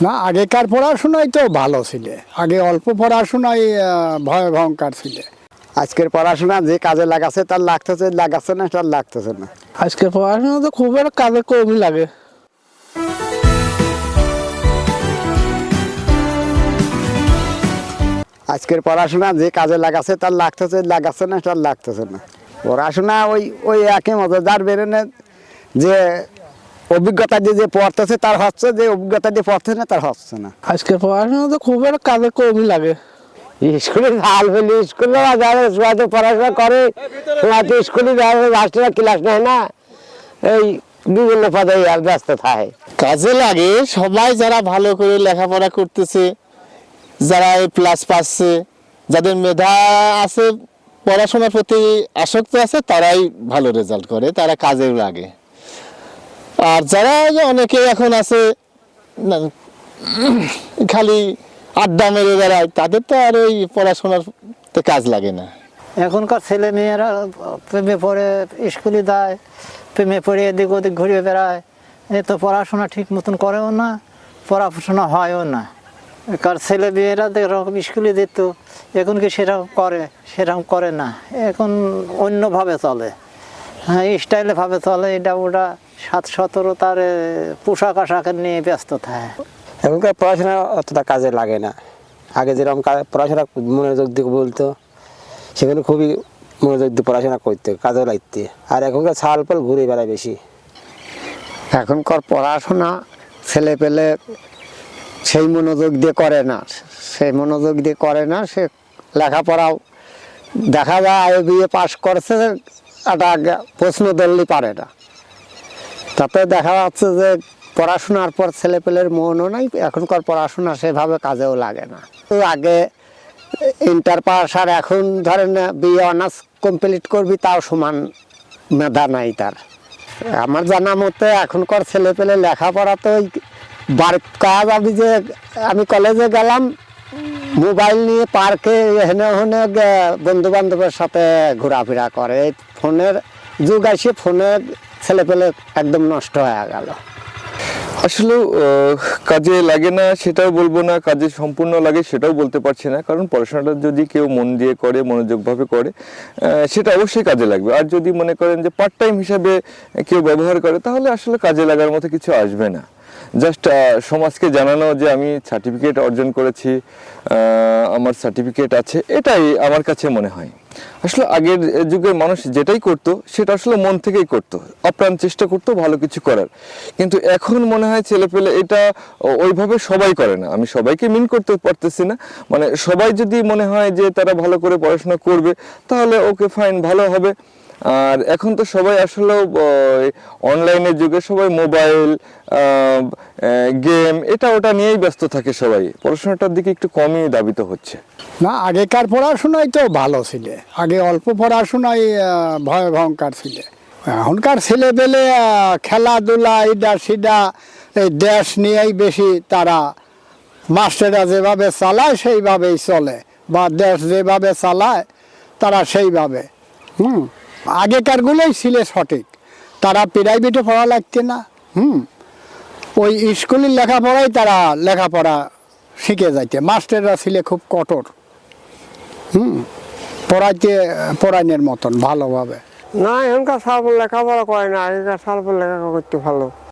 না, আগেকার পড়াশোনাই তো ভালো ছিল। আগে অল্প পড়াশোনায় ভয় ভয়ঙ্কর ছিল। আজকের পড়াশোনা যে কাজে লাগাচ্ছে তার লাগতেছে, লাগাচ্ছে না তার লাগতেছে না। আজকে পড়াশোনা তো খুব একটা কাজে কমই লাগে। আজকের পড়াশোনা যে কাজে লাগাচ্ছে তার লাগতেছে, লাগাচ্ছে না তার লাগতেছে না। পড়াশোনা ওই ওই একই মতো, যার বেরোনে যে অভিজ্ঞতা দিয়ে যে পড়তেছে তার হচ্ছে, যে অভিজ্ঞতা দিয়ে পড়তেছে না তার হচ্ছে না। আজকে পড়াশোনা তো খুব একটা কাজে কমই লাগে। স্কুলে ভাল হলে স্কুলে যারা সময় পড়াশোনা করে সময় তো স্কুলে মাস্টাররা ক্লাস নেয় না, এই বিভিন্ন পদে আর ব্যস্ত থাকে। কাজে লাগে সবাই যারা ভালো করে লেখাপড়া করতেছে, যারা প্লাস পাচ্ছে, যাদের মেধা আছে, পড়াশোনার প্রতি আসক্ত আছে, তারাই ভালো রেজাল্ট করে, তারা কাজেও লাগে। আর যারা অনেকে এখন আছে না, খালি আড্ডা মেরে বেড়ায়, তাদের তো আর ওই পড়াশোনার কাজ লাগে না। এখনকার ছেলে মেয়েরা প্রেমে পড়ে, স্কুলে যায়, প্রেমে পড়ে এদিক ওদিক ঘুরে বেড়ায়। এ তো পড়াশোনা ঠিক মতন করেও না, পড়াশোনা হয়ও না। কার ছেলে মেয়েরা যেরকম স্কুলে যেত, এখন কি সেরকম করে না। এখন অন্যভাবে চলে, হ্যাঁ, স্টাইলভাবে চলে। এটা ওটা 7-17 তার পোশাক আশাকের নিয়ে ব্যস্ত থাকে। এখনকার পড়াশোনা অতটা কাজে লাগে না। আগে যেরকম পড়াশোনা মনোযোগ দিয়ে বলতো, সেখানে খুবই মনোযোগ দিয়ে পড়াশোনা করতে, কাজে লাগতে। আর এখনকার ছালপাল ঘুরে বেড়ায় বেশি। এখনকার পড়াশোনা ছেলে পেলে সেই মনোযোগ দিয়ে করে না, সে লেখাপড়াও দেখা যায় বিএ পাশ করছে, একটা প্রশ্ন ধরলেই পারে না। তাতে দেখা যাচ্ছে যে পড়াশোনার পর ছেলে পেলের মনও নাই, এখনকার পড়াশোনা সেভাবে কাজেও লাগে না। তো আগে ইন্টার পাস, আর এখন ধরেন বিএ অনার্স কমপ্লিট করবি, তাও সমান মেধা নাই তার। আমার জানা মতে এখনকার ছেলে পেলে লেখাপড়া তো বাড়ির কাজ। আমি কলেজে গেলাম, মোবাইল নিয়ে পার্কে হেনে হনে বন্ধু বান্ধবের সাথে ঘোরাফেরা করে। এই ফোনের যুগ আসে, ফোনের ছেলে পেলে একদম নষ্ট হয়ে গেল। আসলে কাজে লাগে না সেটাও বলবো না, কাজে সম্পূর্ণ লাগে সেটাও বলতে পারছি না। কারণ পড়াশোনাটা যদি কেউ মন দিয়ে করে, মনোযোগভাবে করে, সেটা অবশ্যই কাজে লাগবে। আর যদি মনে করেন যে পার্ট টাইম হিসাবে কেউ ব্যবহার করে, তাহলে আসলে কাজে লাগার মতো কিছু আসবে না। জাস্ট সমাজকে জানানো যে আমি সার্টিফিকেট অর্জন করেছি, আমার সার্টিফিকেট আছে, এটাই আমার কাছে মনে হয়। আসলে আগের যুগের মানুষ যেটাই করতো সেটা আসলে মন থেকেই করতো, আপ্রাণ চেষ্টা করতো ভালো কিছু করার। কিন্তু এখন মনে হয় ছেলেপেলে এটা ওইভাবে সবাই করে না। আমি সবাইকে মিন করতে পারতেছি না, মানে সবাই যদি মনে হয় যে তারা ভালো করে পড়াশোনা করবে, তাহলে ওকে ফাইন, ভালো হবে। আর এখন তো সবাই আসলে অনলাইনের যুগে সবাই মোবাইল, গেম, এটা ওটা নিয়েই ব্যস্ত থাকে। সবাই পড়াশোনাটার দিকে একটু কমই দাবিত হচ্ছে। না, আগেকার পড়াশোনাই তো ভালো ছিল। আগে অল্প পড়াশোনায় ভয় ভয়ঙ্কর ছিল। এখনকার ছেলে পেলে খেলাধুলা, ইডা সিডা, এই দেশ নিয়েই বেশি তারা। মাস্টাররা যেভাবে চালায় সেইভাবেই চলে, বা দেশ যেভাবে চালায় তারা সেইভাবে। আগেকারগুলোই ছিল সঠিক। তারা প্রাইভেটে পড়া লাগছে না, ওই স্কুলের লেখাপড়াই তারা লেখাপড়া শিখে যাইতে। মাস্টাররা ছিল খুব কঠোর, পড়াইনের মতন ভালোভাবে। না, এখনকার ছালপাল লেখাপড়া করে না, আগেকার ছালপাল লেখাপড়া করতে ভালো।